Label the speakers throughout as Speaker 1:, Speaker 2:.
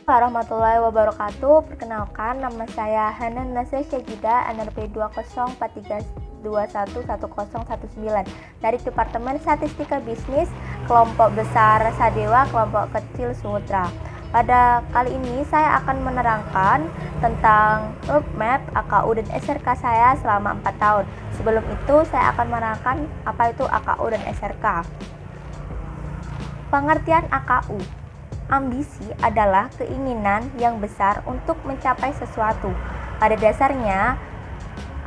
Speaker 1: Warahmatullahi wabarakatuh. Perkenalkan, nama saya Hanan Nasya Syajida, NRP 2043211019 dari Departemen Statistika Bisnis, kelompok besar Sadewa, kelompok kecil Sutra. Pada kali ini saya akan menerangkan tentang roadmap AKU dan SRK saya selama 4 tahun. Sebelum itu saya akan menerangkan apa itu AKU dan SRK. Pengertian AKU. Ambisi adalah keinginan yang besar untuk mencapai sesuatu. Pada dasarnya,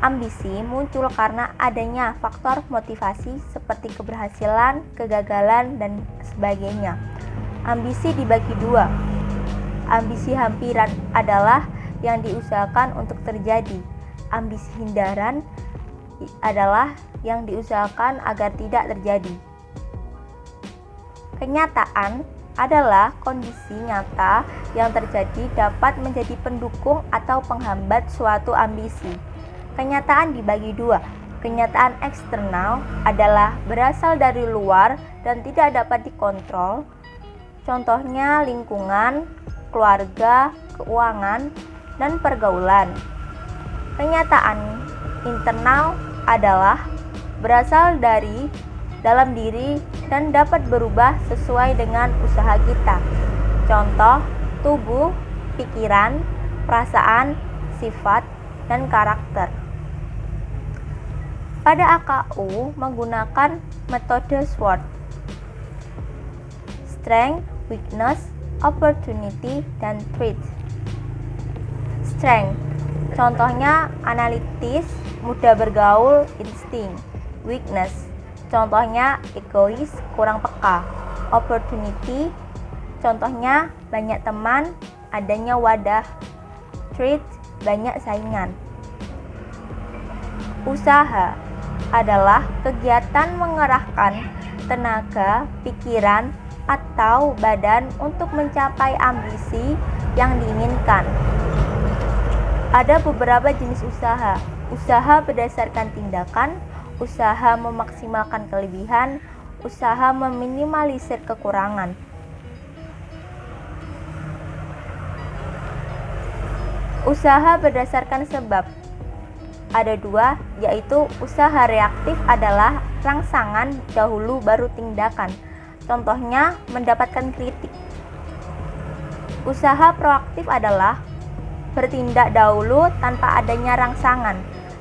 Speaker 1: ambisi muncul karena adanya faktor motivasi seperti keberhasilan, kegagalan, dan sebagainya. Ambisi dibagi dua. Ambisi hampiran adalah yang diusahakan untuk terjadi. Ambisi hindaran adalah yang diusahakan agar tidak terjadi. Kenyataan adalah kondisi nyata yang terjadi dapat menjadi pendukung atau penghambat suatu ambisi. Kenyataan dibagi dua. Kenyataan eksternal adalah berasal dari luar dan tidak dapat dikontrol. Contohnya lingkungan, keluarga, keuangan, dan pergaulan. Kenyataan internal adalah berasal dari dalam diri dan dapat berubah sesuai dengan usaha kita. Contoh, tubuh, pikiran, perasaan, sifat, dan karakter. Pada AKU menggunakan metode SWOT. Strength, weakness, opportunity, dan threat. Strength, contohnya analitis, mudah bergaul, insting. Weakness, contohnya egois, kurang peka. Opportunity, contohnya banyak teman, adanya wadah. Threat, banyak saingan. Usaha adalah kegiatan mengerahkan tenaga, pikiran, atau badan untuk mencapai ambisi yang diinginkan. Ada beberapa jenis usaha. Usaha berdasarkan tindakan, usaha memaksimalkan kelebihan, usaha meminimalisir kekurangan. Usaha berdasarkan sebab. Ada dua, yaitu usaha reaktif adalah rangsangan dahulu baru tindakan. Contohnya mendapatkan kritik. Usaha proaktif adalah bertindak dahulu tanpa adanya rangsangan.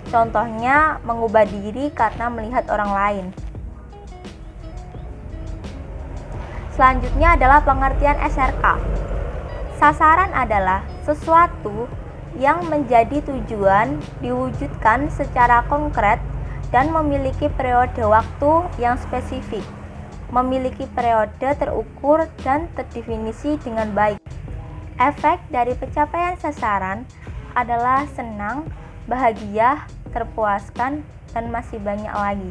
Speaker 1: Contohnya mengubah diri karena melihat orang lain. Selanjutnya adalah pengertian SRK. Sasaran adalah sesuatu yang menjadi tujuan diwujudkan secara konkret dan memiliki periode waktu yang spesifik. Memiliki periode terukur dan terdefinisi dengan baik. Efek dari pencapaian sasaran adalah senang, bahagia, terpuaskan, dan masih banyak lagi.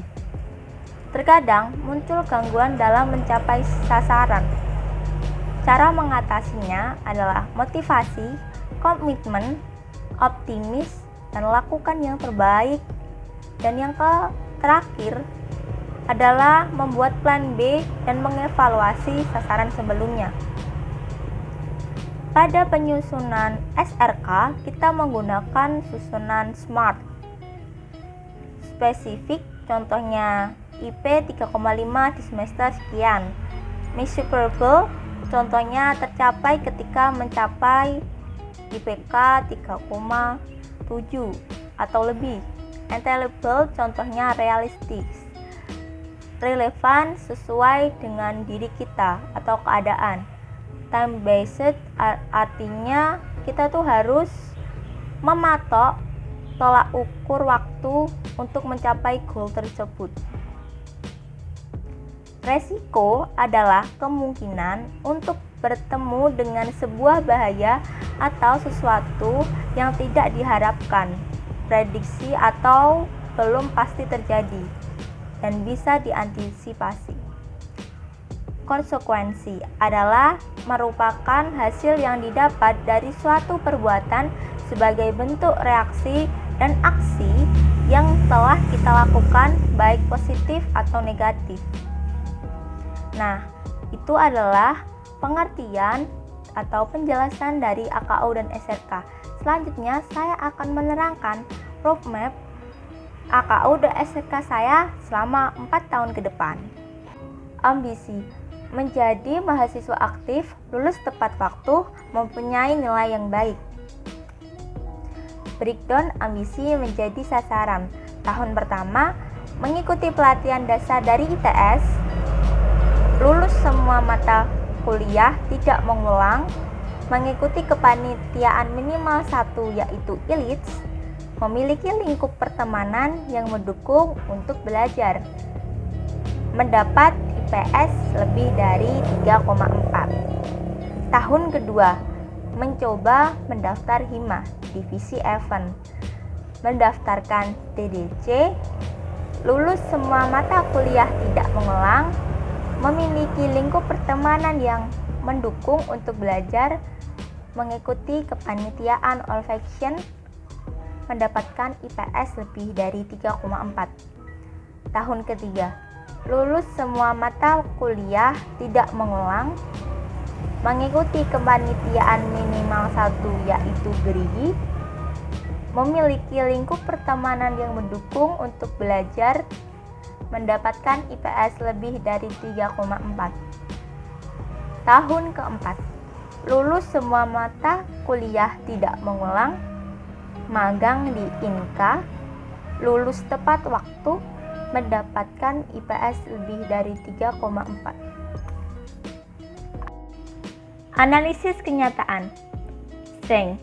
Speaker 1: Terkadang muncul gangguan dalam mencapai sasaran. Cara mengatasinya adalah motivasi, komitmen, optimis, dan lakukan yang terbaik. Dan yang terakhir adalah membuat plan B dan mengevaluasi sasaran sebelumnya. Pada penyusunan SRK, kita menggunakan susunan SMART. Spesifik, contohnya IP 3,5 di semester sekian. Measurable, contohnya tercapai ketika mencapai IPK 3,7 atau lebih. Attainable, contohnya realistis. Relevan, sesuai dengan diri kita atau keadaan. Time based artinya kita tuh harus mematok tolak ukur waktu untuk mencapai goal tersebut. Resiko adalah kemungkinan untuk bertemu dengan sebuah bahaya atau sesuatu yang tidak diharapkan, prediksi atau belum pasti terjadi, dan bisa diantisipasi. Konsekuensi adalah merupakan hasil yang didapat dari suatu perbuatan sebagai bentuk reaksi dan aksi yang telah kita lakukan, baik positif atau negatif. Nah, itu adalah pengertian atau penjelasan dari AKU dan SRK. Selanjutnya, saya akan menerangkan roadmap AKU dan SRK saya selama 4 tahun ke depan. Ambisi: menjadi mahasiswa aktif, lulus tepat waktu, mempunyai nilai yang baik. Breakdown ambisi menjadi sasaran. Tahun pertama, mengikuti pelatihan dasar dari ITS, lulus semua mata kuliah, tidak mengulang, mengikuti kepanitiaan minimal 1 yaitu ILITS, memiliki lingkup pertemanan yang mendukung untuk belajar, mendapat IPS lebih dari 3,4. Tahun kedua, mencoba mendaftar HIMA, divisi event, mendaftarkan TDC, lulus semua mata kuliah tidak mengulang, memiliki lingkup pertemanan yang mendukung untuk belajar, mengikuti kepanitiaan all faction, mendapatkan IPS lebih dari 3,4. Tahun ketiga, lulus semua mata kuliah tidak mengulang, mengikuti kepanitiaan minimal 1 yaitu gerigi, memiliki lingkup pertemanan yang mendukung untuk belajar, mendapatkan IPS lebih dari 3,4. Tahun keempat, lulus semua mata kuliah tidak mengulang, magang di INKA, lulus tepat waktu, mendapatkan IPS lebih dari 3,4. Analisis kenyataan. Strength: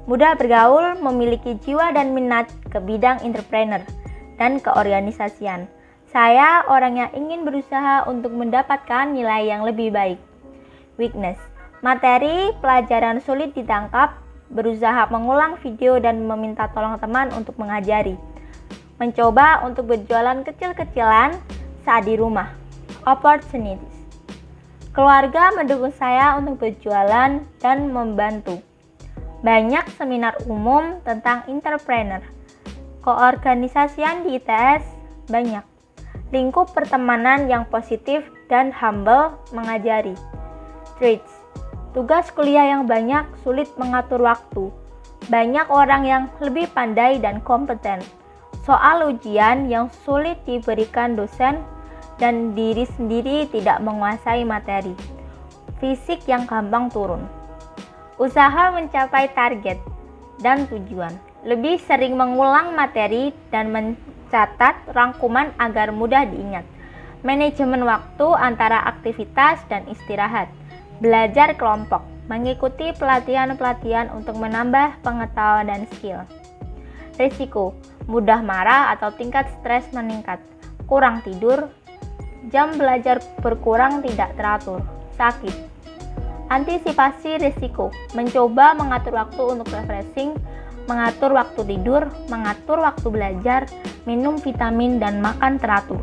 Speaker 1: mudah bergaul, memiliki jiwa dan minat ke bidang entrepreneur dan keorganisasian. Saya orang yang ingin berusaha untuk mendapatkan nilai yang lebih baik. Weakness: materi pelajaran sulit ditangkap, berusaha mengulang video dan meminta tolong teman untuk mengajari. Mencoba untuk berjualan kecil-kecilan saat di rumah. Opportunities: keluarga mendukung saya untuk berjualan dan membantu. Banyak seminar umum tentang entrepreneur. Keorganisasian di ITS banyak. Lingkup pertemanan yang positif dan humble mengajari. Traits: tugas kuliah yang banyak, sulit mengatur waktu. Banyak orang yang lebih pandai dan kompeten. Soal ujian yang sulit diberikan dosen dan diri sendiri tidak menguasai materi. Fisik yang gampang turun. Usaha mencapai target dan tujuan. Lebih sering mengulang materi dan mencatat rangkuman agar mudah diingat. Manajemen waktu antara aktivitas dan istirahat. Belajar kelompok. Mengikuti pelatihan-pelatihan untuk menambah pengetahuan dan skill. Risiko: mudah marah atau tingkat stres meningkat. Kurang tidur. Jam belajar berkurang tidak teratur. Sakit. Antisipasi risiko: mencoba mengatur waktu untuk refreshing, mengatur waktu tidur, mengatur waktu belajar, minum vitamin dan makan teratur.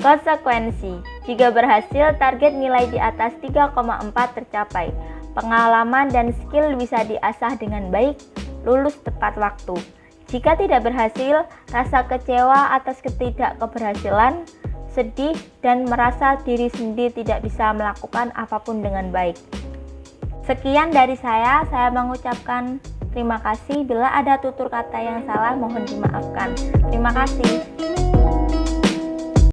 Speaker 1: Konsekuensi: jika berhasil, target nilai di atas 3,4 tercapai. Pengalaman dan skill bisa diasah dengan baik, lulus tepat waktu. Jika tidak berhasil, rasa kecewa atas ketidakkeberhasilan, sedih, dan merasa diri sendiri tidak bisa melakukan apapun dengan baik. Sekian dari saya mengucapkan terima kasih. Bila ada tutur kata yang salah, mohon dimaafkan. Terima kasih.